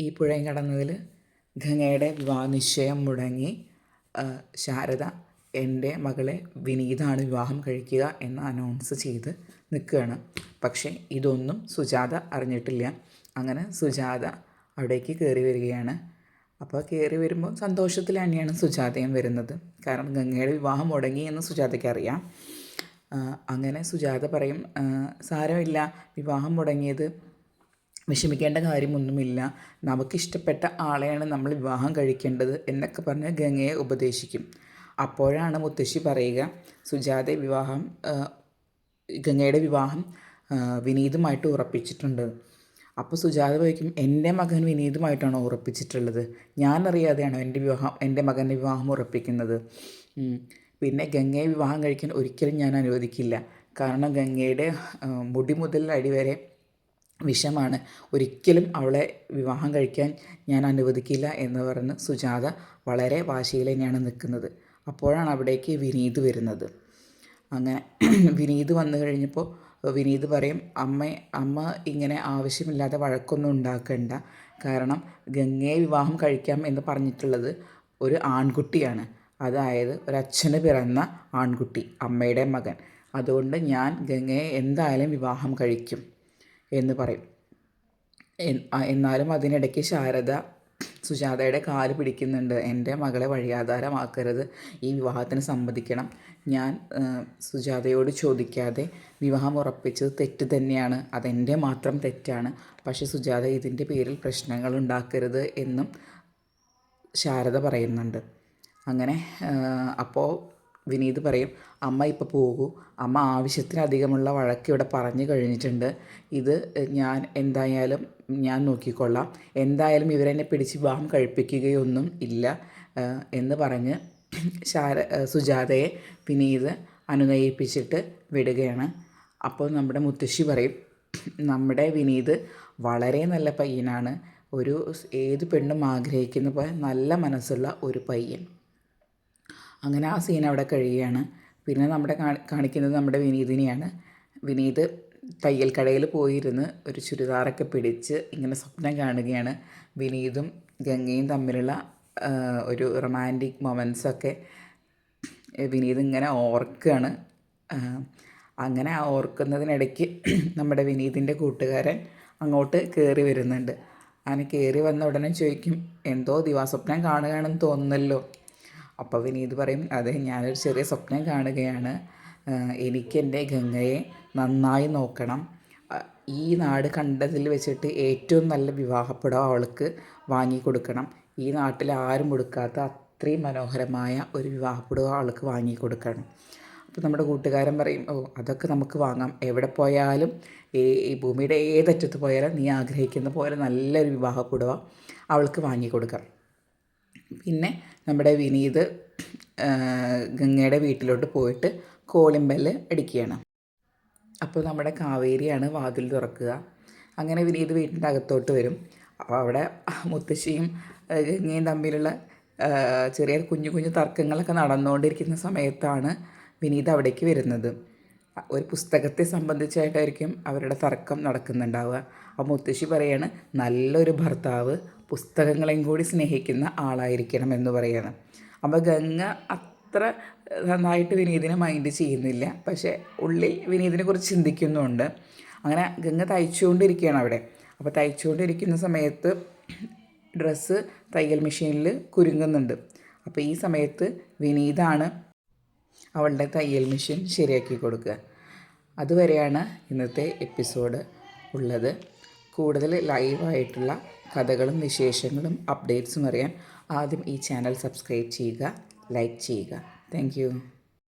ഈ പുഴയും കടന്നതിൽ ഗംഗയുടെ വിവാഹ നിശ്ചയം മുടങ്ങി. ശാരദ എൻ്റെ മകളെ വിനീതാണ് വിവാഹം കഴിക്കുക എന്ന് അനൗൺസ് ചെയ്ത് നിൽക്കുകയാണ്. പക്ഷേ ഇതൊന്നും സുജാത അറിഞ്ഞിട്ടില്ല. അങ്ങനെ സുജാത അവിടേക്ക് കയറി വരികയാണ്. അപ്പോൾ കയറി വരുമ്പോൾ സന്തോഷത്തിൽ തന്നെയാണ് സുജാതയും വരുന്നത്. കാരണം ഗംഗയുടെ വിവാഹം മുടങ്ങി എന്ന് സുജാതയ്ക്ക് അറിയാം. അങ്ങനെ സുജാത പറയും, സാരമില്ല, വിവാഹം മുടങ്ങിയത് വിഷമിക്കേണ്ട കാര്യമൊന്നുമില്ല, നമുക്കിഷ്ടപ്പെട്ട ആളെയാണ് നമ്മൾ വിവാഹം കഴിക്കേണ്ടത് എന്നൊക്കെ പറഞ്ഞ് ഗംഗയെ ഉപദേശിക്കും. അപ്പോഴാണ് മുത്തശ്ശി പറയുക, ഗംഗയുടെ വിവാഹം വിനീതുമായിട്ട് ഉറപ്പിച്ചിട്ടുണ്ട്. അപ്പോൾ സുജാത ചോദിക്കും, എൻ്റെ മകൻ വിനീതുമായിട്ടാണോ ഉറപ്പിച്ചിട്ടുള്ളത്? ഞാനറിയാതെയാണോ എൻ്റെ മകൻ്റെ വിവാഹം ഉറപ്പിക്കുന്നത്? പിന്നെ ഗംഗയെ വിവാഹം കഴിക്കാൻ ഒരിക്കലും ഞാൻ അനുവദിക്കില്ല. കാരണം ഗംഗയുടെ മുടി മുതൽ അടി വരെ വിഷമാണ്, ഒരിക്കലും അവളെ വിവാഹം കഴിക്കാൻ ഞാൻ അനുവദിക്കില്ല എന്ന് പറഞ്ഞ് സുജാത വളരെ വാശിയിൽ തന്നെയാണ് നിൽക്കുന്നത്. അപ്പോഴാണ് അവിടേക്ക് വിനീത് വരുന്നത്. അങ്ങനെ വിനീത് വന്നു കഴിഞ്ഞപ്പോൾ വിനീത് പറയും, അമ്മ ഇങ്ങനെ ആവശ്യമില്ലാതെ വഴക്കൊന്നും ഉണ്ടാക്കണ്ട. കാരണം ഗംഗയെ വിവാഹം കഴിക്കാം എന്ന് പറഞ്ഞിട്ടുള്ളത് ഒരു ആൺകുട്ടിയാണ്, അതായത് ഒരച്ഛന് പിറന്ന ആൺകുട്ടി, അമ്മയുടെ മകൻ. അതുകൊണ്ട് ഞാൻ ഗംഗയെ എന്തായാലും വിവാഹം കഴിക്കും എന്ന് പറയും. എന്നാലും അതിനിടയ്ക്ക് ശാരദ സുജാതയുടെ കാല് പിടിക്കുന്നുണ്ട്. എൻ്റെ മകളെ വഴിയാധാരമാക്കരുത്, ഈ വിവാഹത്തിന് സമ്മതിക്കണം. ഞാൻ സുജാതയോട് ചോദിക്കാതെ വിവാഹം ഉറപ്പിച്ചത് തെറ്റ് തന്നെയാണ്, അതെൻ്റെ മാത്രം തെറ്റാണ്. പക്ഷേ സുജാത ഇതിൻ്റെ പേരിൽ പ്രശ്നങ്ങൾ ഉണ്ടാക്കരുത് എന്നും ശാരദ പറയുന്നുണ്ട്. അങ്ങനെ അപ്പോൾ വിനീത് പറയും, അമ്മ ഇപ്പോൾ പോകൂ, അമ്മ ആവശ്യത്തിലധികമുള്ള വഴക്ക് ഇവിടെ പറഞ്ഞു കഴിഞ്ഞിട്ടുണ്ട്. ഇത് ഞാൻ നോക്കിക്കൊള്ളാം, എന്തായാലും ഇവരെന്നെ പിടിച്ച് വിവാഹം കഴിപ്പിക്കുകയൊന്നും ഇല്ല എന്ന് പറഞ്ഞ് സുജാതയെ വിനീത് അനുനയിപ്പിച്ചിട്ട് വിടുകയാണ്. അപ്പോൾ നമ്മുടെ മുത്തശ്ശി പറയും, നമ്മുടെ വിനീത് വളരെ നല്ല പയ്യനാണ്, ഏത് പെണ്ണും ആഗ്രഹിക്കുന്ന പോലെ നല്ല മനസ്സുള്ള ഒരു പയ്യൻ. അങ്ങനെ ആ സീൻ അവിടെ കഴിയുകയാണ്. പിന്നെ കാണിക്കുന്നത് നമ്മുടെ വിനീതിനെയാണ്. വിനീത് തയ്യൽ കടയിൽ പോയിരുന്ന് ഒരു ചുരിദാറൊക്കെ പിടിച്ച് ഇങ്ങനെ സ്വപ്നം കാണുകയാണ്. വിനീതും ഗംഗയും തമ്മിലുള്ള ഒരു റൊമാൻറ്റിക് മൊമെൻറ്റ്സൊക്കെ വിനീത് ഇങ്ങനെ ഓർക്കുകയാണ്. അങ്ങനെ ഓർക്കുന്നതിനിടയ്ക്ക് നമ്മുടെ വിനീതിൻ്റെ കൂട്ടുകാരൻ അങ്ങോട്ട് കയറി വരുന്നുണ്ട്. അങ്ങനെ കയറി വന്ന ഉടനെ ചോദിക്കും, എന്തോ ദിവാസ്വപ്നം കാണുകയാണെന്ന് തോന്നുന്നല്ലോ. അപ്പോൾ വിനീത് പറയും, അതെ, ഞാനൊരു ചെറിയ സ്വപ്നം കാണുകയാണ്. എനിക്കെൻ്റെ ഗംഗയെ നന്നായി നോക്കണം. ഈ നാട് കണ്ടതിൽ വെച്ചിട്ട് ഏറ്റവും നല്ല വിവാഹപ്പുടവ അവൾക്ക് വാങ്ങിക്കൊടുക്കണം. ഈ നാട്ടിൽ ആരും കൊടുക്കാത്ത അത്രയും മനോഹരമായ ഒരു വിവാഹപ്പുടവ അവൾക്ക് വാങ്ങിക്കൊടുക്കണം. അപ്പോൾ നമ്മുടെ കൂട്ടുകാരൻ പറയും, അതൊക്കെ നമുക്ക് വാങ്ങാം, എവിടെ പോയാലും ഈ ഭൂമിയുടെ ഏതറ്റത്ത് പോയാലും നീ ആഗ്രഹിക്കുന്ന പോലെ നല്ലൊരു വിവാഹപ്പുടവ അവൾക്ക് വാങ്ങിക്കൊടുക്കാം. പിന്നെ നമ്മുടെ വിനീത് ഗംഗയുടെ വീട്ടിലോട്ട് പോയിട്ട് കോളിംഗ് ബെല്ല് അടിക്കുകയാണ്. അപ്പോൾ നമ്മുടെ കാവേരിയാണ് വാതിൽ തുറക്കുക. അങ്ങനെ വിനീത് വീട്ടിൻ്റെ അകത്തോട്ട് വരും. അപ്പോൾ അവിടെ മുത്തശ്ശിയും ഗംഗയും തമ്മിലുള്ള ചെറിയ കുഞ്ഞു കുഞ്ഞു തർക്കങ്ങളൊക്കെ നടന്നുകൊണ്ടിരിക്കുന്ന സമയത്താണ് വിനീത് അവിടേക്ക് വരുന്നത്. ഒരു പുസ്തകത്തെ സംബന്ധിച്ചായിട്ടായിരിക്കും അവരുടെ തർക്കം നടക്കുന്നുണ്ടാവുക. അപ്പോൾ മുത്തശ്ശി പറയാണ്, നല്ലൊരു ഭർത്താവ് പുസ്തകങ്ങളെയും കൂടി സ്നേഹിക്കുന്ന ആളായിരിക്കണം എന്ന് പറയുകയാണ്. അപ്പോൾ ഗംഗ അത്ര നന്നായിട്ട് വിനീതിനെ മൈൻഡ് ചെയ്യുന്നില്ല, പക്ഷേ ഉള്ളിൽ വിനീതിനെ കുറിച്ച് ചിന്തിക്കുന്നുമുണ്ട്. അങ്ങനെ ഗംഗ തയ്ച്ചുകൊണ്ടിരിക്കുകയാണ് അവിടെ. അപ്പോൾ തയ്ച്ചുകൊണ്ടിരിക്കുന്ന സമയത്ത് ഡ്രസ്സ് തയ്യൽ മെഷീനിൽ കുരുങ്ങുന്നുണ്ട്. അപ്പോൾ ഈ സമയത്ത് വിനീതാണ് അവളുടെ തയ്യൽ മെഷീൻ ശരിയാക്കി കൊടുക്കുക. അതുവരെയാണ് ഇന്നത്തെ എപ്പിസോഡ് ഉള്ളത്. കൂടുതൽ ലൈവായിട്ടുള്ള കഥകളും വിശേഷങ്ങളും അപ്ഡേറ്റ്സും അറിയാൻ ആദ്യം ഈ ചാനൽ സബ്സ്ക്രൈബ് ചെയ്യുക, ലൈക്ക് ചെയ്യുക. താങ്ക്